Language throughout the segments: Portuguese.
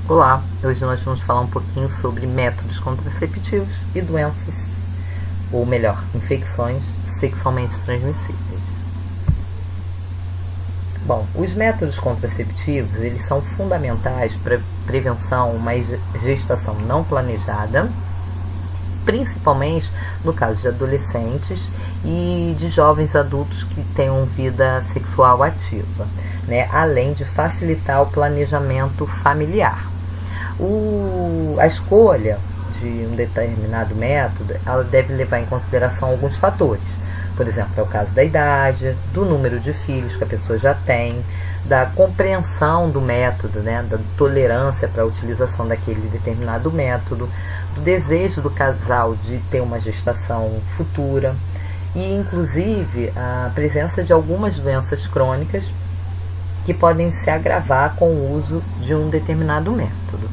Olá, hoje nós vamos falar um pouquinho sobre métodos contraceptivos e doenças, ou melhor, infecções sexualmente transmissíveis. Bom, os métodos contraceptivos, eles são fundamentais para prevenção uma gestação não planejada, principalmente no caso de adolescentes e de jovens adultos que tenham vida sexual ativa, né? Além de facilitar o planejamento familiar. A escolha de um determinado método, ela deve levar em consideração alguns fatores. Por exemplo, é o caso da idade, do número de filhos que a pessoa já tem, da compreensão do método, né, da tolerância para a utilização daquele determinado método, do desejo do casal de ter uma gestação futura e, inclusive, a presença de algumas doenças crônicas que podem se agravar com o uso de um determinado método.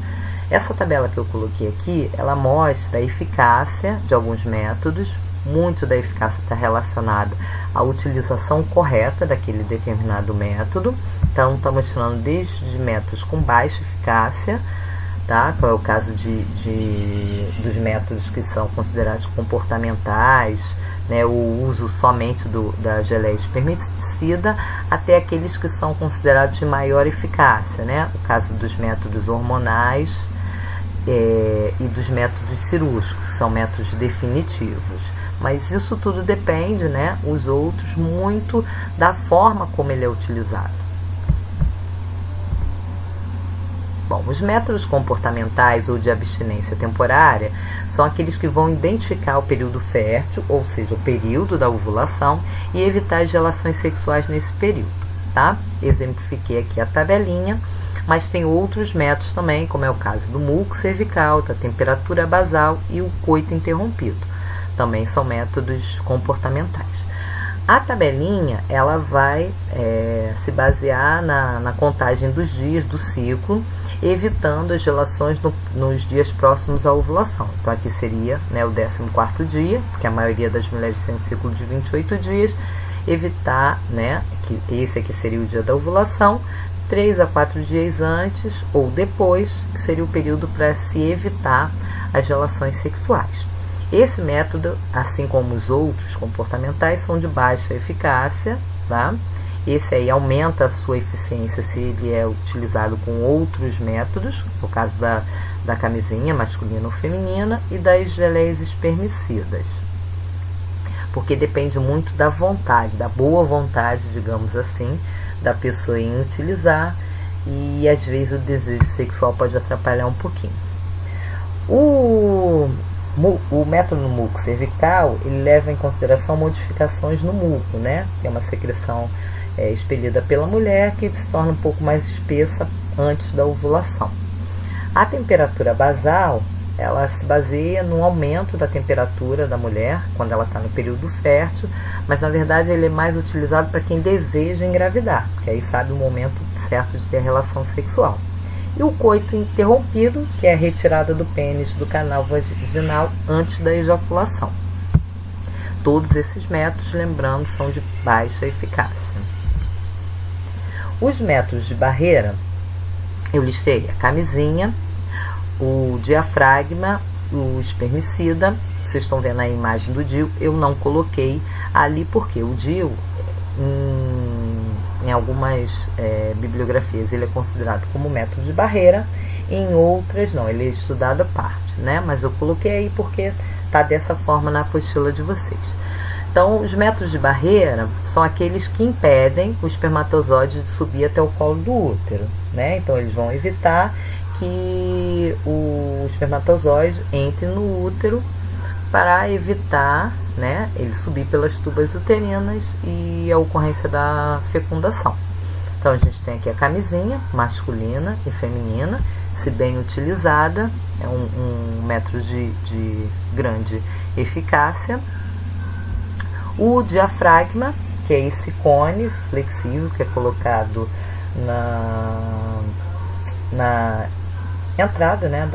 Essa tabela que eu coloquei aqui, ela mostra a eficácia de alguns métodos. Muito da eficácia está relacionada à utilização correta daquele determinado método. Então, está mostrando desde métodos com baixa eficácia, tá? Qual é o caso dos métodos que são considerados comportamentais, né? O uso somente da geleia espermicida, até aqueles que são considerados de maior eficácia, né? O caso dos métodos hormonais e dos métodos cirúrgicos, que são métodos definitivos. Mas isso tudo depende, né, os outros, muito da forma como ele é utilizado. Bom, os métodos comportamentais ou de abstinência temporária são aqueles que vão identificar o período fértil, ou seja, o período da ovulação, e evitar as relações sexuais nesse período, tá? Exemplifiquei aqui a tabelinha, mas tem outros métodos também, como é o caso do muco cervical, da temperatura basal e o coito interrompido. Também são métodos comportamentais. A tabelinha, ela vai se basear na contagem dos dias do ciclo, evitando as relações nos dias próximos à ovulação. Então, aqui seria, né, o 14º dia, porque a maioria das mulheres tem um ciclo de 28 dias, evitar, né, que esse aqui seria o dia da ovulação, 3 a 4 dias antes ou depois, que seria o período para se evitar as relações sexuais. Esse método, assim como os outros comportamentais, são de baixa eficácia, tá? Esse aí aumenta a sua eficiência se ele é utilizado com outros métodos, no caso da camisinha masculina ou feminina e das geleias espermicidas. Porque depende muito da vontade, da boa vontade, digamos assim, da pessoa em utilizar, e às vezes o desejo sexual pode atrapalhar um pouquinho. O método no muco cervical, ele leva em consideração modificações no muco, né? Que é uma secreção expelida pela mulher que se torna um pouco mais espessa antes da ovulação. A temperatura basal, ela se baseia no aumento da temperatura da mulher quando ela está no período fértil, mas na verdade ele é mais utilizado para quem deseja engravidar, porque aí sabe o momento certo de ter relação sexual. E o coito interrompido, que é a retirada do pênis do canal vaginal antes da ejaculação. Todos esses métodos, lembrando, são de baixa eficácia. Os métodos de barreira, eu listei a camisinha, o diafragma, o espermicida. Vocês estão vendo a imagem do DIU, eu não coloquei ali porque o DIU, em algumas bibliografias, ele é considerado como método de barreira, em outras não, ele é estudado à parte, né? Mas eu coloquei aí porque está dessa forma na apostila de vocês. Então, os métodos de barreira são aqueles que impedem o espermatozoide de subir até o colo do útero, né? Então, eles vão evitar que o espermatozoide entre no útero para evitar, né, ele subir pelas tubas uterinas e a ocorrência da fecundação. Então, a gente tem aqui a camisinha masculina e feminina, se bem utilizada, é um método de grande eficácia. O diafragma, que é esse cone flexível que é colocado na entrada, né,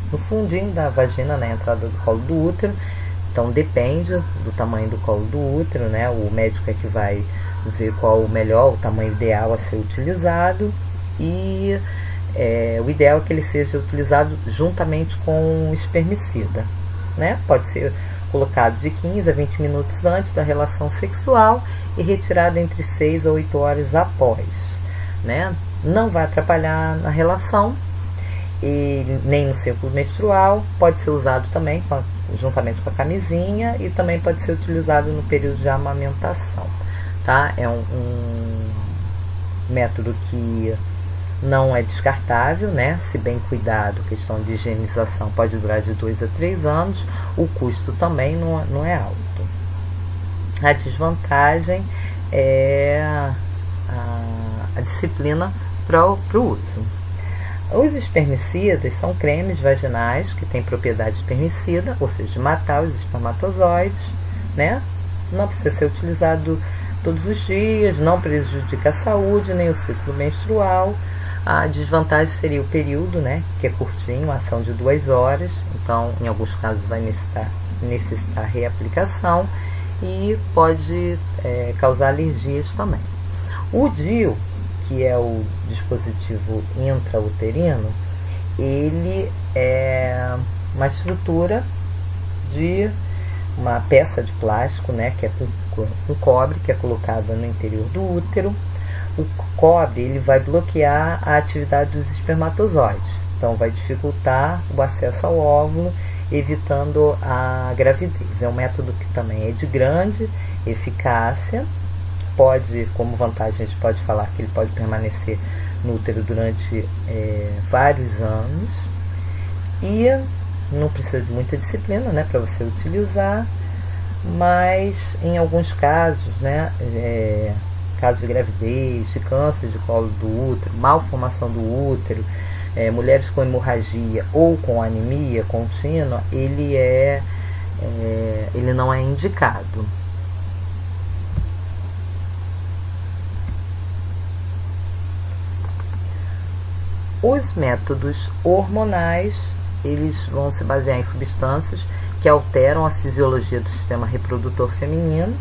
no fundinho da vagina, na entrada do colo do útero. Então depende do tamanho do colo do útero, né? O médico é que vai ver qual o melhor, o tamanho ideal a ser utilizado. E O ideal é que ele seja utilizado juntamente com o espermicida, né? Pode ser colocado de 15 a 20 minutos antes da relação sexual e retirado entre 6 a 8 horas após, né? Não vai atrapalhar na relação e nem no ciclo menstrual. Pode ser usado também juntamente com a camisinha e também pode ser utilizado no período de amamentação, tá? É um método que não é descartável, né? Se bem cuidado, questão de higienização pode durar de 2 a 3 anos. O custo também não é alto. A desvantagem é a disciplina para o uso. Os espermicidas são cremes vaginais que têm propriedade espermicida, ou seja, de matar os espermatozoides, né? Não precisa ser utilizado todos os dias, não prejudica a saúde nem o ciclo menstrual. A desvantagem seria o período, né, que é curtinho, a ação de 2 horas, então em alguns casos vai necessitar reaplicação e pode causar alergias também. O DIU, que é o dispositivo intrauterino, ele é uma estrutura de uma peça de plástico, né, que é com cobre, que é colocada no interior do útero. O cobre ele vai bloquear a atividade dos espermatozoides, então vai dificultar o acesso ao óvulo, evitando a gravidez. É um método que também é de grande eficácia. Pode, como vantagem, a gente pode falar que ele pode permanecer no útero durante vários anos e não precisa de muita disciplina, né, para você utilizar, mas em alguns casos, né, casos de gravidez, de câncer de colo do útero, malformação do útero, mulheres com hemorragia ou com anemia contínua, ele não é indicado. Os métodos hormonais, eles vão se basear em substâncias que alteram a fisiologia do sistema reprodutor feminino,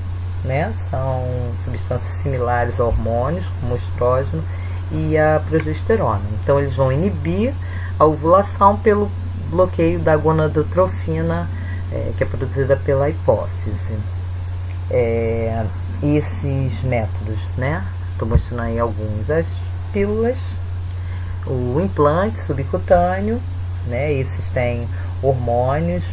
né? São substâncias similares a hormônios, como o estrógeno e a progesterona. Então, eles vão inibir a ovulação pelo bloqueio da gonadotrofina, que é produzida pela hipófise. Esses métodos, né? Estou mostrando aí alguns. As pílulas, o implante subcutâneo, né? Esses têm hormônios,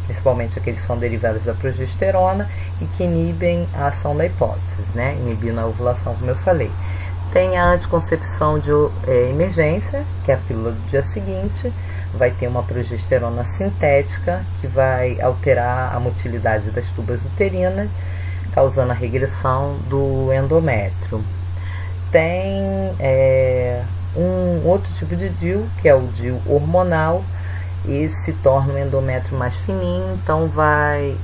principalmente aqueles que são derivados da progesterona e que inibem a ação da hipófise, né? Inibindo a ovulação, como eu falei. Tem a anticoncepção de emergência, que é a pílula do dia seguinte, vai ter uma progesterona sintética que vai alterar a motilidade das tubas uterinas, causando a regressão do endométrio. Tem um outro tipo de DIU, que é o DIU hormonal. Esse torna o endométrio mais fininho, então vai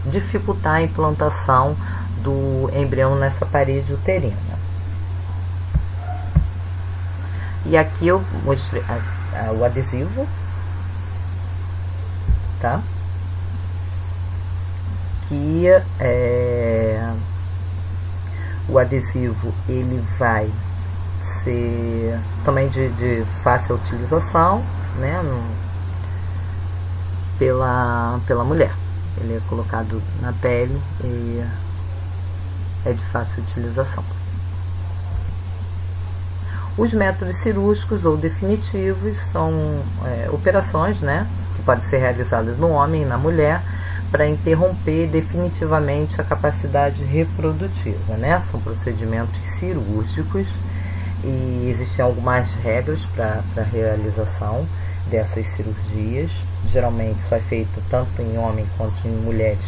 dificultar a implantação do embrião nessa parede uterina. E aqui eu mostrei o adesivo, tá? Que o adesivo ele vai ser também de fácil utilização, né, pela mulher. Ele é colocado na pele e é de fácil utilização. Os métodos cirúrgicos ou definitivos são operações, né, que podem ser realizadas no homem e na mulher para interromper definitivamente a capacidade reprodutiva, né? São procedimentos cirúrgicos e existem algumas regras para a realização dessas cirurgias. Geralmente isso é feito tanto em homens quanto em mulheres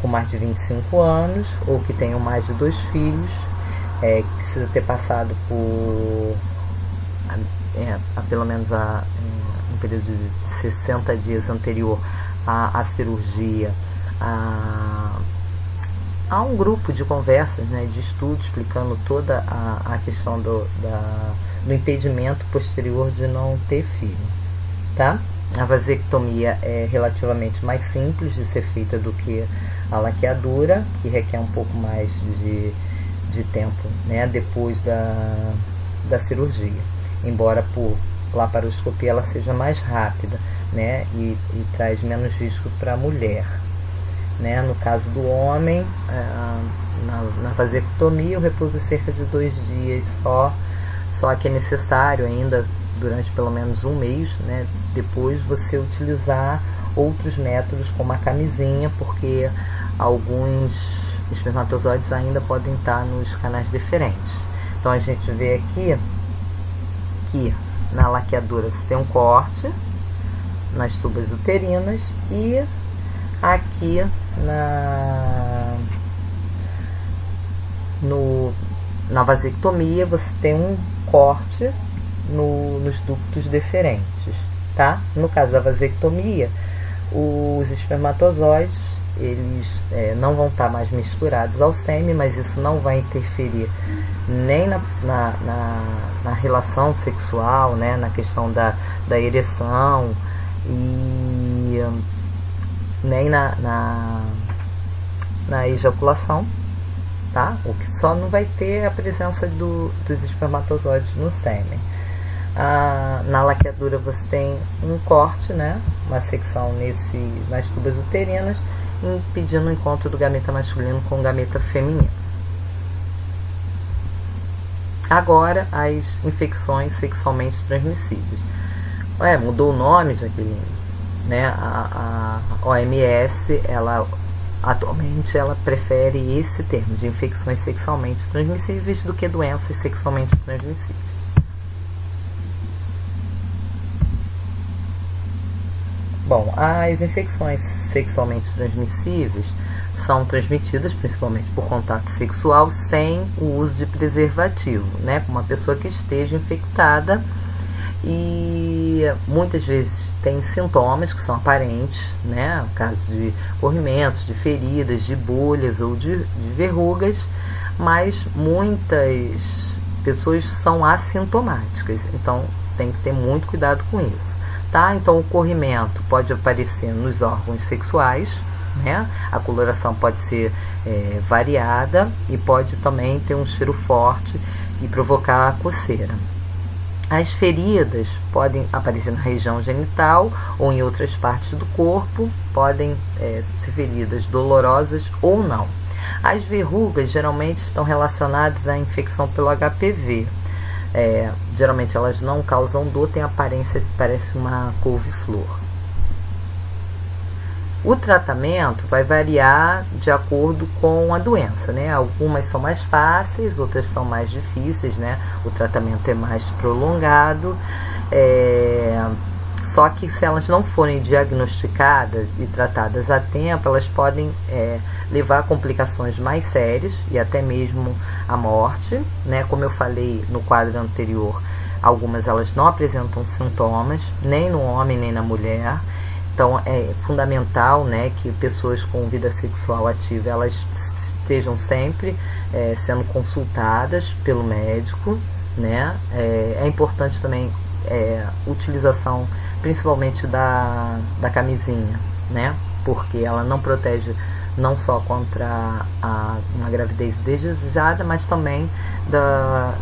com mais de 25 anos ou que tenham mais de 2 filhos, que precisa ter passado por pelo menos um período de 60 dias anterior à cirurgia, há um grupo de conversas, né, de estudo explicando toda a questão do impedimento posterior de não ter filho, tá? A vasectomia é relativamente mais simples de ser feita do que a laqueadura, que requer um pouco mais de tempo, né, depois da cirurgia. embora por laparoscopia ela seja mais rápida, né, e traz menos risco para a mulher. Né? No caso do homem, na vasectomia, o repouso é cerca de 2 dias só que é necessário ainda durante pelo menos um mês, né? Depois você utilizar outros métodos como a camisinha, porque alguns espermatozoides ainda podem estar nos canais deferentes. Então a gente vê aqui que na laqueadura você tem um corte nas tubas uterinas e aqui na vasectomia você tem um corte nos ductos deferentes, tá? No caso da vasectomia, os espermatozoides eles não vão estar mais misturados ao sêmen, mas isso não vai interferir nem na relação sexual, né? Na questão da ereção e nem na ejaculação, tá? O que só não vai ter é a presença dos espermatozoides no sêmen. Na laqueadura você tem um corte, né? Uma secção nas tubas uterinas, impedindo o encontro do gameta masculino com o gameta feminino. Agora, as infecções sexualmente transmissíveis. Mudou o nome, Jaqueline, né? A OMS, atualmente ela prefere esse termo de infecções sexualmente transmissíveis do que doenças sexualmente transmissíveis. Bom, as infecções sexualmente transmissíveis são transmitidas principalmente por contato sexual sem o uso de preservativo, né? Com uma pessoa que esteja infectada, e muitas vezes tem sintomas que são aparentes, né? No caso de corrimentos, de feridas, de bolhas ou de verrugas, mas muitas pessoas são assintomáticas, então tem que ter muito cuidado com isso, tá? Então o corrimento pode aparecer nos órgãos sexuais, né? A coloração pode ser variada e pode também ter um cheiro forte e provocar coceira. As feridas podem aparecer na região genital ou em outras partes do corpo, podem ser feridas dolorosas ou não. As verrugas geralmente estão relacionadas à infecção pelo HPV. Geralmente elas não causam dor, tem a aparência que parece uma couve-flor. O tratamento vai variar de acordo com a doença, né? Algumas são mais fáceis, outras são mais difíceis, né? O tratamento é mais prolongado, só que se elas não forem diagnosticadas e tratadas a tempo, elas podem levar a complicações mais sérias e até mesmo a morte, né? Como eu falei no quadro anterior, algumas elas não apresentam sintomas, nem no homem nem na mulher. Então é fundamental, né, que pessoas com vida sexual ativa elas estejam sempre sendo consultadas pelo médico, né? É importante também utilização principalmente da camisinha, né? Porque ela não protege não só contra uma gravidez desejada, mas também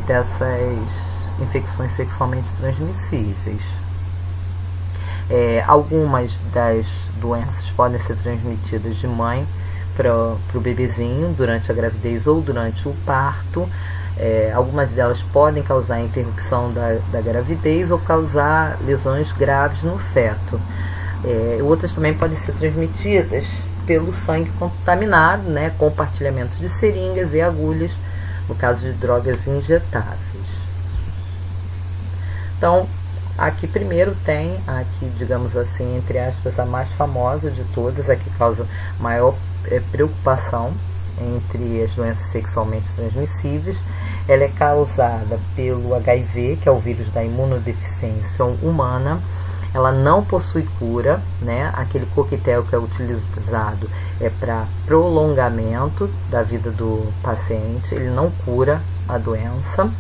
dessas infecções sexualmente transmissíveis. Algumas das doenças podem ser transmitidas de mãe para o bebezinho durante a gravidez ou durante o parto. Algumas delas podem causar interrupção da gravidez ou causar lesões graves no feto. Outras também podem ser transmitidas pelo sangue contaminado, né? Compartilhamento de seringas e agulhas, no caso de drogas injetáveis. Então, aqui primeiro tem, digamos assim, entre aspas, a mais famosa de todas, a que causa maior preocupação entre as doenças sexualmente transmissíveis. Ela é causada pelo HIV, que é o vírus da imunodeficiência humana. Ela não possui cura, né? Aquele coquetel que é utilizado é para prolongamento da vida do paciente, ele não cura a doença.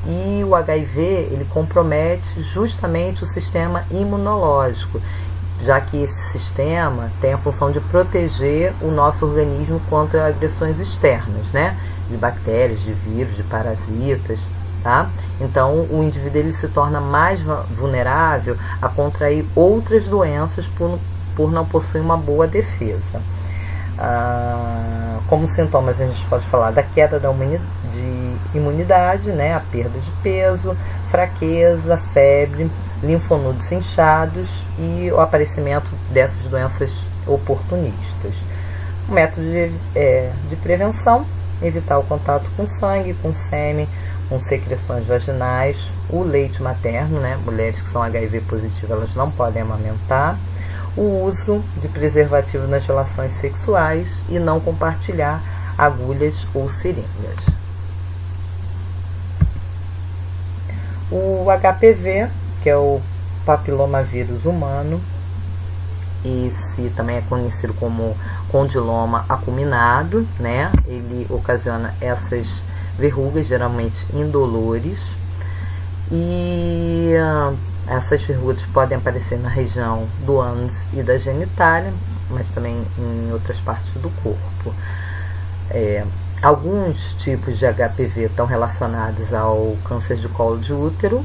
E o HIV, ele compromete justamente o sistema imunológico, já que esse sistema tem a função de proteger o nosso organismo contra agressões externas, né? De bactérias, de vírus, de parasitas, tá? Então, o indivíduo ele se torna mais vulnerável a contrair outras doenças por não possuir uma boa defesa. Como sintomas, a gente pode falar da queda de imunidade, né? A perda de peso, fraqueza, febre, linfonodos inchados e o aparecimento dessas doenças oportunistas. O método de prevenção: evitar o contato com sangue, com sêmen, com secreções vaginais, o leite materno, né? Mulheres que são HIV positivas, elas não podem amamentar. O uso de preservativo nas relações sexuais e não compartilhar agulhas ou seringas. O HPV, que é o papilomavírus humano, e também é conhecido como condiloma acuminado, né? Ele ocasiona essas verrugas, geralmente indolores, e essas verrugas podem aparecer na região do ânus e da genitália, mas também em outras partes do corpo. Alguns tipos de HPV estão relacionados ao câncer de colo de útero,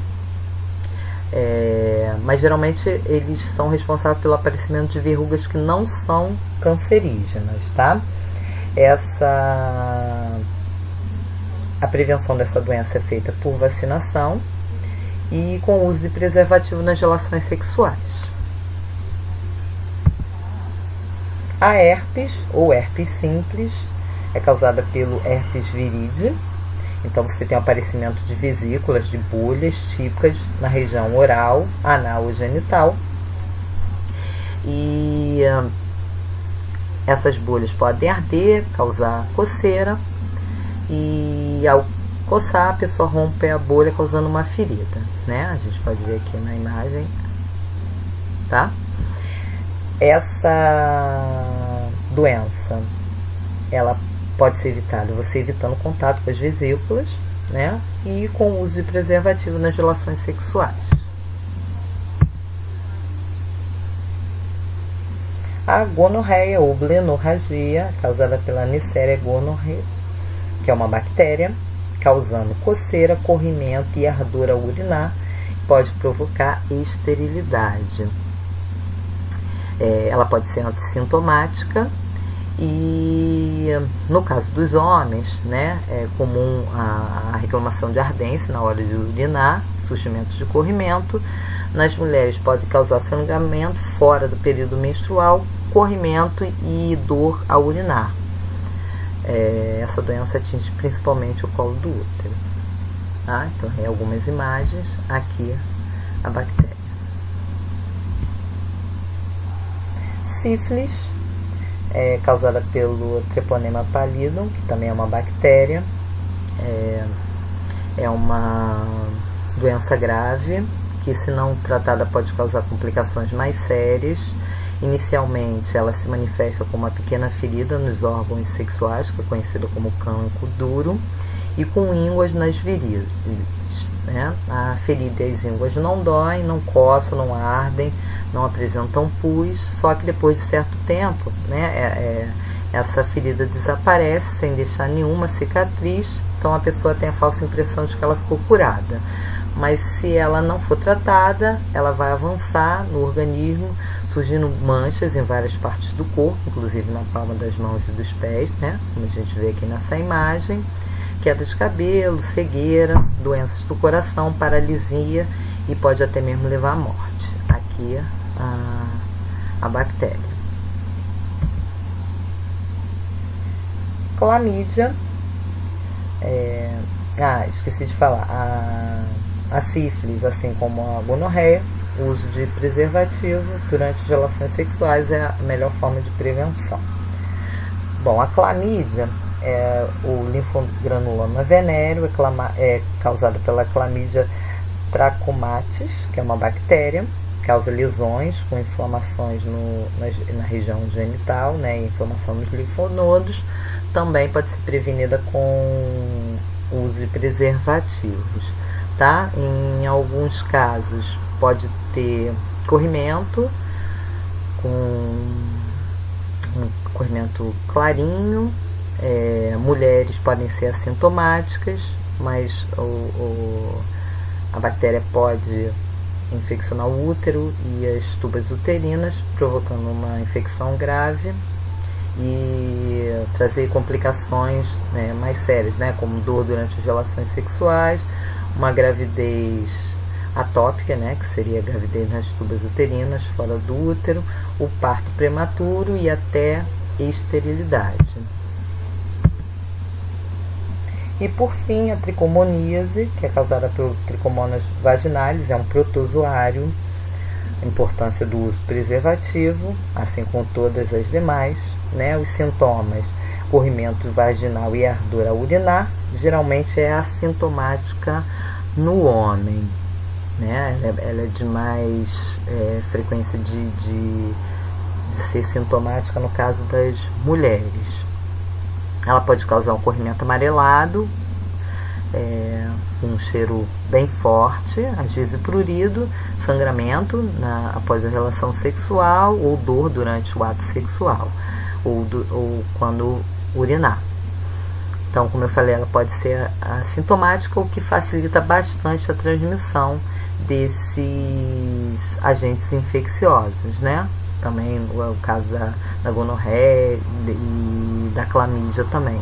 mas geralmente eles são responsáveis pelo aparecimento de verrugas que não são cancerígenas, tá? A prevenção dessa doença é feita por vacinação e com o uso de preservativo nas relações sexuais. A herpes, ou herpes simples, é causada pelo herpes viride. Então você tem o aparecimento de vesículas, de bolhas típicas na região oral, anal e genital. E essas bolhas podem arder, causar coceira, e ao coçar a pessoa rompe a bolha causando uma ferida, né? A gente pode ver aqui na imagem, tá? Essa doença, ela pode ser evitada você evitando contato com as vesículas, né? E com o uso de preservativo nas relações sexuais. A gonorreia ou blenorragia, causada pela Neisseria gonorrhoeae, que é uma bactéria, causando coceira, corrimento e ardor ao urinar, pode provocar esterilidade. Ela pode ser antissintomática e, no caso dos homens, né, é comum a reclamação de ardência na hora de urinar, surgimento de corrimento. Nas mulheres pode causar sangramento fora do período menstrual, corrimento e dor ao urinar. Essa doença atinge principalmente o colo do útero. Tá? Então, algumas imagens. Aqui a bactéria. Sífilis, causada pelo Treponema pallidum, que também é uma bactéria. É uma doença grave, que, se não tratada, pode causar complicações mais sérias. Inicialmente, ela se manifesta como uma pequena ferida nos órgãos sexuais, que é conhecida como cancro duro, e com ínguas nas virilhas, né? A ferida e as ínguas não doem, não coçam, não ardem, não apresentam pus, só que depois de certo tempo, né, essa ferida desaparece sem deixar nenhuma cicatriz, então a pessoa tem a falsa impressão de que ela ficou curada. Mas se ela não for tratada, ela vai avançar no organismo, surgindo manchas em várias partes do corpo, inclusive na palma das mãos e dos pés, né? Como a gente vê aqui nessa imagem. Queda de cabelo, cegueira, doenças do coração, paralisia e pode até mesmo levar à morte. Aqui a bactéria. Clamídia. Esqueci de falar. A sífilis, assim como a gonorreia, o uso de preservativo durante as relações sexuais é a melhor forma de prevenção. Bom, a clamídia é o linfogranuloma venéreo, é causado pela Chlamydia trachomatis, que é uma bactéria, causa lesões com inflamações na região genital, né, inflamação nos linfonodos. Também pode ser prevenida com o uso de preservativos. Tá? Em alguns casos pode ter corrimento, com um corrimento clarinho. Mulheres podem ser assintomáticas, mas a bactéria pode infeccionar o útero e as tubas uterinas, provocando uma infecção grave e trazer complicações, né, mais sérias, né, como dor durante as relações sexuais, uma gravidez atópica, né, que seria a gravidez nas tubas uterinas fora do útero, o parto prematuro e até esterilidade. E por fim, a tricomoníase, que é causada por tricomonas vaginalis, é um protozoário. A importância do uso preservativo, assim como todas as demais, né? Os sintomas: corrimento vaginal e ardor ao urinar, geralmente é assintomática no homem, né? Ela é de mais frequência de ser sintomática no caso das mulheres. Ela pode causar um corrimento amarelado, um cheiro bem forte, às vezes prurido, sangramento após a relação sexual ou dor durante o ato sexual ou quando urinar. Então, como eu falei, ela pode ser assintomática, o que facilita bastante a transmissão desses agentes infecciosos, né? Também é o caso da gonorreia e da clamídia também.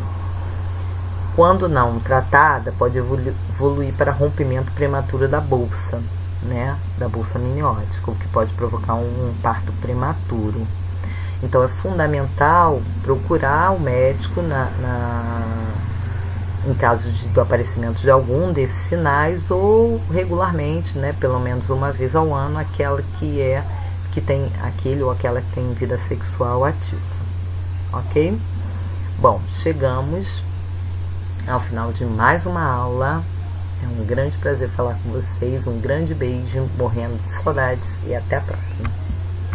Quando não tratada, pode evoluir para rompimento prematuro da bolsa, né? Da bolsa amniótica, o que pode provocar um parto prematuro. Então é fundamental procurar o médico em caso do aparecimento de algum desses sinais, ou regularmente, né, pelo menos uma vez ao ano, aquela que tem aquele ou aquela que tem vida sexual ativa. Ok? Bom, chegamos ao final de mais uma aula. É um grande prazer falar com vocês. Um grande beijo, morrendo de saudades, e até a próxima.